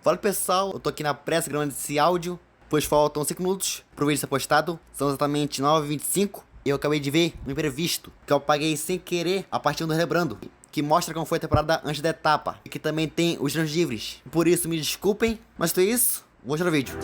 Fala pessoal, eu tô aqui na pressa gravando esse áudio, pois faltam 5 minutos pro vídeo ser postado, são exatamente 9h25 e eu acabei de ver um imprevisto que eu apaguei sem querer a partida do Rebrando, que mostra como foi a temporada antes da etapa e que também tem os treinos livres. Por isso me desculpem, mas foi isso, vou mostrar o vídeo.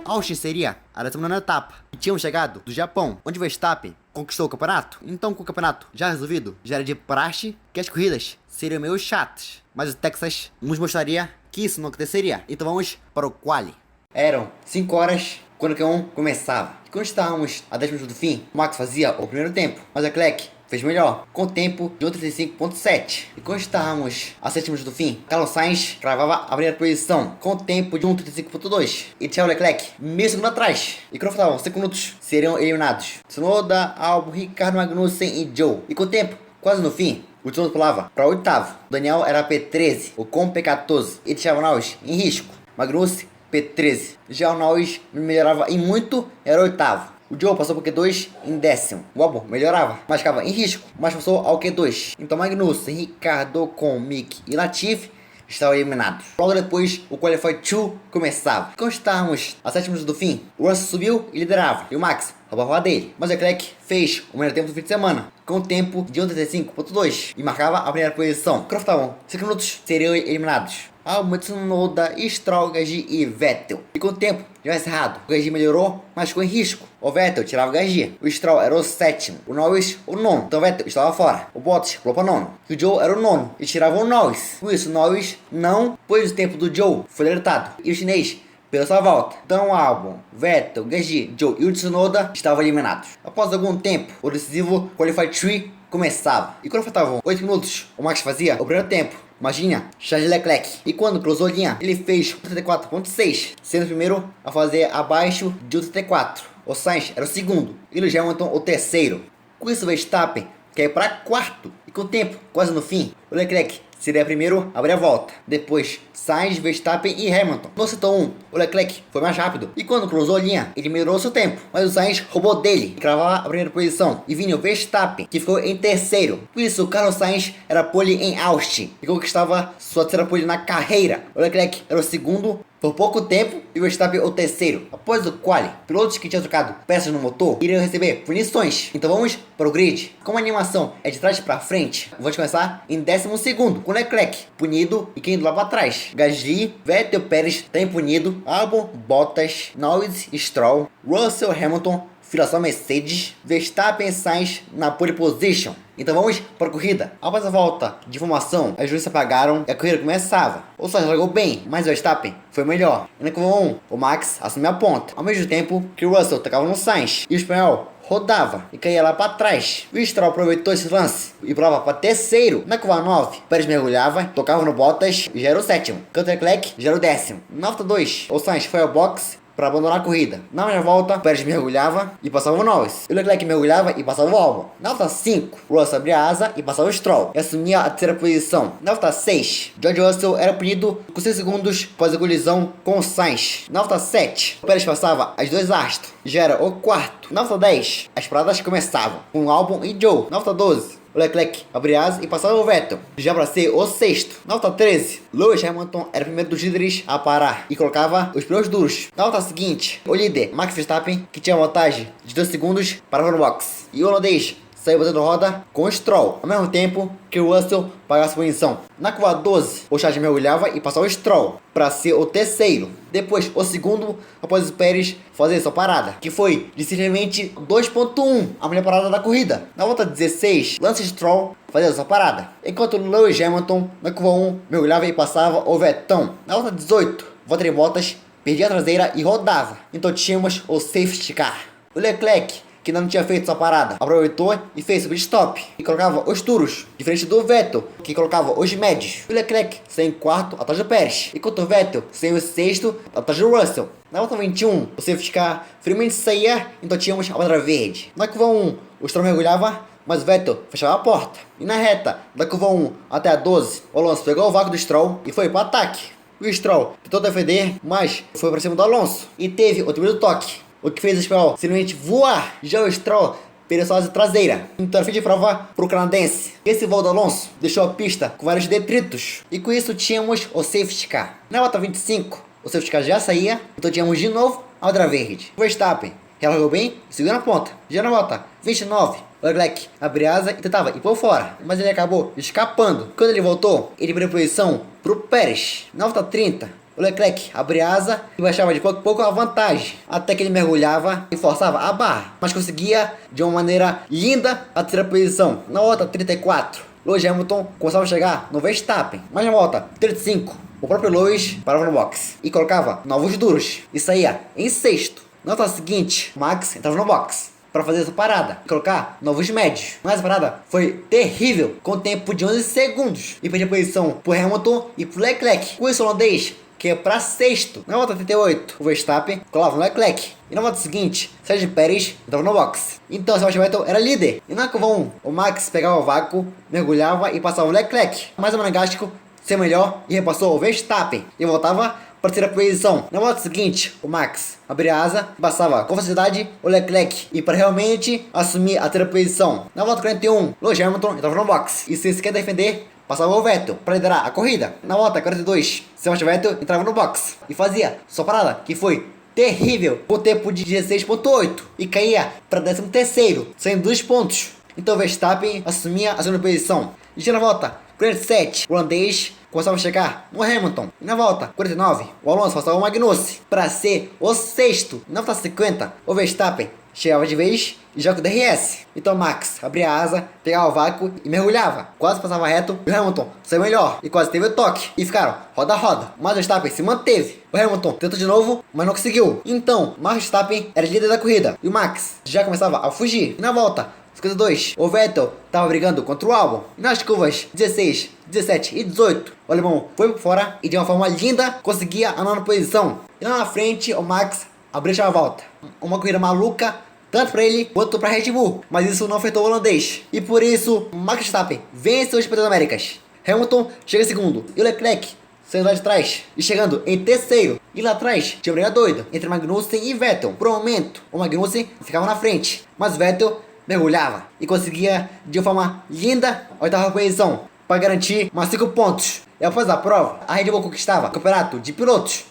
Austin seria a 19ª etapa e tínhamos chegado do Japão, onde Verstappen conquistou o campeonato. Então, com o campeonato já resolvido, já era de praxe que as corridas seriam meio chatas, mas o Texas nos mostraria que isso não aconteceria. Então vamos para o quali. Eram 5 horas quando o Q1 começava. E quando estávamos a 10 minutos do fim, o Max fazia o primeiro tempo, mas o Leclerc fez melhor, com tempo de 1:35.7. E quando estávamos a 7 minutos do fim, Carlos Sainz cravava a primeira posição, com tempo de 1:35.2. E Charles Leclerc meio segundo atrás. E quando faltavam 5 minutos, seriam eliminados Tsunoda, Albon, Ricardo, Magnussen e Joe. E com o tempo quase no fim, o Tsunoda pulava para o oitavo. O Daniel era P13, o Ocon P14 e deixava o Norris em risco. Magnussen P13. Já o Norris melhorava em muito, era o oitavo. O Joe passou para o Q2 em décimo. O Albon melhorava, mas ficava em risco, mas passou ao Q2. Então Magnussen, Ricardo, Ocon, Mick e Latifi estavam eliminados. Logo depois, o Qualify 2 começava. Quando estávamos a 7 minutos do fim, o Russell subiu e liderava, e o Max roubava dele. Mas o Leclerc fez o melhor tempo do fim de semana, com tempo de 1:35.2 e marcava a primeira posição. Quando faltavam 5 minutos, seriam eliminados Albon, Tsunoda, Stroll, Gasly e Vettel. E com o tempo já encerrado, o Gasly melhorou, mas ficou em risco. O Vettel tirava o Gasly, o Stroll era o sétimo, o Norris o nono, então o Vettel estava fora. O Bottas pulou para nono, e o Joe era o nono, e tirava o Norris. Por isso o Norris não, pois o tempo do Joe foi alertado, e o chinês pela sua volta. Então Albon, Vettel, Gasly, Joe e o Tsunoda estavam eliminados. Após algum tempo, o decisivo Qualify 3 começava. E quando faltavam 8 minutos, o Max fazia o primeiro tempo. Imagina, Charles Leclerc. E quando cruzou a linha, ele fez 34.6, sendo o primeiro a fazer abaixo de 34. O Sainz era o segundo e o Hamilton o terceiro. Com isso, Verstappen caiu para quarto. E com o tempo quase no fim, o Leclerc seria primeiro a abrir a volta. Depois, Sainz, Verstappen e Hamilton. No setor 1, o Leclerc foi mais rápido. E quando cruzou a linha, ele melhorou seu tempo. Mas o Sainz roubou dele e cravava a primeira posição. E vinha o Verstappen, que ficou em terceiro. Por isso, o Carlos Sainz era pole em Austin e conquistava sua terceira pole na carreira. O Leclerc era o segundo por pouco tempo e o Verstappen o terceiro. Após o quali, pilotos que tinham trocado peças no motor iriam receber punições. Então vamos para o grid. Como a animação é de trás para frente, vamos começar em 12º, com Leclerc punido e quem indo lá para trás. Gasly, Vettel, Pérez também punido, Albon, Bottas, Norris, Stroll, Russell, Hamilton, filação Mercedes, Verstappen e Sainz na pole position. Então vamos para a corrida. Após a volta de formação, as luzes se apagaram e a corrida começava. O Sainz largou bem, mas o Verstappen foi melhor. E na curva 1, o Max assumiu a ponta, ao mesmo tempo que o Russell tocava no Sainz e o espanhol rodava e caía lá para trás. O Stroll aproveitou esse lance e pulava para terceiro. Na curva 9, Pérez mergulhava, tocava no Bottas e já era o sétimo. Leclerc já era o décimo. Na volta 2, o Sainz foi ao box para abandonar a corrida. Na minha volta, o Pérez mergulhava e passava o Norris. O Leclerc mergulhava e passava o Albon. Na volta 5, o Russell abria a asa e passava o Stroll e assumia a terceira posição. Na volta 6, George Russell era punido com 6 segundos após a colisão com o Sainz. Na volta 7, o Pérez passava as 2 astros e já era o quarto. Na volta 10, as paradas começavam com o Albon e Joe. Na volta 12, o Leclerc abria asa e passava o Vettel, já para ser o sexto. Na volta 13, Lewis Hamilton era o primeiro dos líderes a parar e colocava os pneus duros. Na volta seguinte, o líder, Max Verstappen, que tinha vantagem de 2 segundos, parava no box. E o holandês saiu batendo roda com o Stroll, ao mesmo tempo que o Russell pagasse posição. Na curva 12, o Charles mergulhava e passava o Stroll para ser o terceiro. Depois, o segundo, após o Pérez fazer sua parada, que foi de simplesmente 2.1, a melhor parada da corrida. Na volta 16, Lance Stroll fazia sua parada, enquanto Lewis Hamilton, na curva 1, mergulhava e passava o Vettel. Na volta 18, Valtteri Bottas perdia a traseira e rodava. Então tínhamos o safety car. O Leclerc, que ainda não tinha feito sua parada, aproveitou e fez o pit stop e colocava os duros, diferente do Vettel, que colocava os médios. O Leclerc saiu em quarto atrás do Pérez, enquanto o Vettel saiu em sexto atrás do Russell. Na volta 21, o safety car friamente saía, então tínhamos a bandeira verde. Na curva 1, o Stroll mergulhava, mas o Vettel fechava a porta. E na reta da curva 1 até a 12, o Alonso pegou o vácuo do Stroll e foi para o ataque. O Stroll tentou defender, mas foi para cima do Alonso e teve o primeiro toque, o que fez o Stroll simplesmente voar. Já o Stroll perdeu sua asa traseira, então fim de prova pro canadense. Esse voo do Alonso deixou a pista com vários detritos, e com isso tínhamos o safety car. Na volta 25, o safety car já saía, então tínhamos de novo a outra verde. O Verstappen relargou bem e seguiu na ponta. Já na volta 29, o Leclerc abriu asa e tentava ir por fora, mas ele acabou escapando. Quando ele voltou, ele perdeu posição pro Pérez. Na volta 30, o Leclerc abriu asa e baixava de pouco a pouco a vantagem, até que ele mergulhava e forçava a barra, mas conseguia de uma maneira linda a terceira posição. Na volta 34, Lewis Hamilton começava a chegar no Verstappen, mas na volta 35, o próprio Lewis parava no box e colocava novos duros e saía em sexto. Na volta seguinte, Max entrava no box para fazer essa parada e colocar novos médios. Mas a parada foi terrível, com tempo de 11 segundos, e perdia posição por Hamilton e por Leclerc. Com isso, o holandês que é para sexto. Na volta 38, o Verstappen colava no Leclerc. E na volta seguinte, Sérgio Pérez entrava no box. Então, Sebastian Vettel era líder. E na curva 1, o Max pegava o vácuo, mergulhava e passava o Leclerc. Mas o Monegasco ser melhor e repassou o Verstappen e voltava para a terceira posição. Na volta seguinte, o Max abria a asa e passava com facilidade o Leclerc e para realmente assumir a terceira posição. Na volta 41, Lewis Hamilton entrava no box e se quer defender, passava o Vettel para liderar a corrida. Na volta 42, Sebastian Vettel entrava no box e fazia sua parada, que foi terrível, com tempo de 16.8 e caía para 13º, saindo 2 pontos. Então Verstappen assumia a segunda posição. E já na volta 47, o holandês começava a chegar no Hamilton. E na volta 49, o Alonso passava o Magnussen para ser o sexto. Na volta 50, o Verstappen chegava de vez e já com o DRS. Então Max abria a asa, pegava o vácuo e mergulhava. Quase passava reto e o Hamilton saiu melhor e quase teve o toque. E ficaram roda a roda. Mas o Verstappen se manteve. O Hamilton tentou de novo, mas não conseguiu. Então Max Verstappen era líder da corrida e o Max já começava a fugir. E na volta 52, o Vettel estava brigando contra o Albon. E nas curvas 16, 17 e 18, o alemão foi por fora e de uma forma linda conseguia a nona posição. E lá na frente, o Max abriu a volta. Uma corrida maluca, tanto para ele quanto para Red Bull, mas isso não afetou o holandês. E por isso, Max Verstappen venceu os Campeonatos das Américas. Hamilton chega em segundo e o Leclerc saindo lá de trás e chegando em terceiro. E lá atrás tinha uma briga doida entre Magnussen e Vettel. Por um momento, o Magnussen ficava na frente, mas Vettel mergulhava e conseguia de uma forma linda a oitava posição para garantir mais 5 pontos. E após a prova, a Red Bull conquistava o campeonato de pilotos,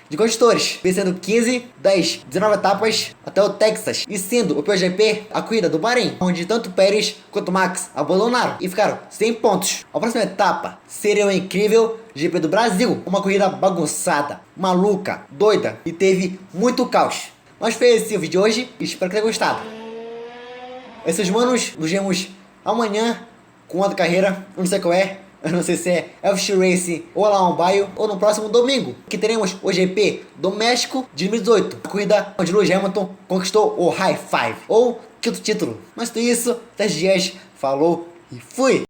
de construtores, vencendo 15 das 19 etapas até o Texas, e sendo o pior GP a corrida do Bahrein, onde tanto Pérez quanto Max abandonaram e ficaram sem pontos. A próxima etapa seria o incrível GP do Brasil, uma corrida bagunçada, maluca, doida e teve muito caos. Mas foi esse o vídeo de hoje e espero que tenha gostado. Esses manos, nos vemos amanhã com outra carreira, eu não sei qual é, eu não sei se é FX Race ou lá um baio, ou no próximo domingo, que teremos o GP do México de 2018, a corrida onde Lewis Hamilton conquistou o High Five, ou quinto título. Mas tudo isso, 10 dias, falou e fui!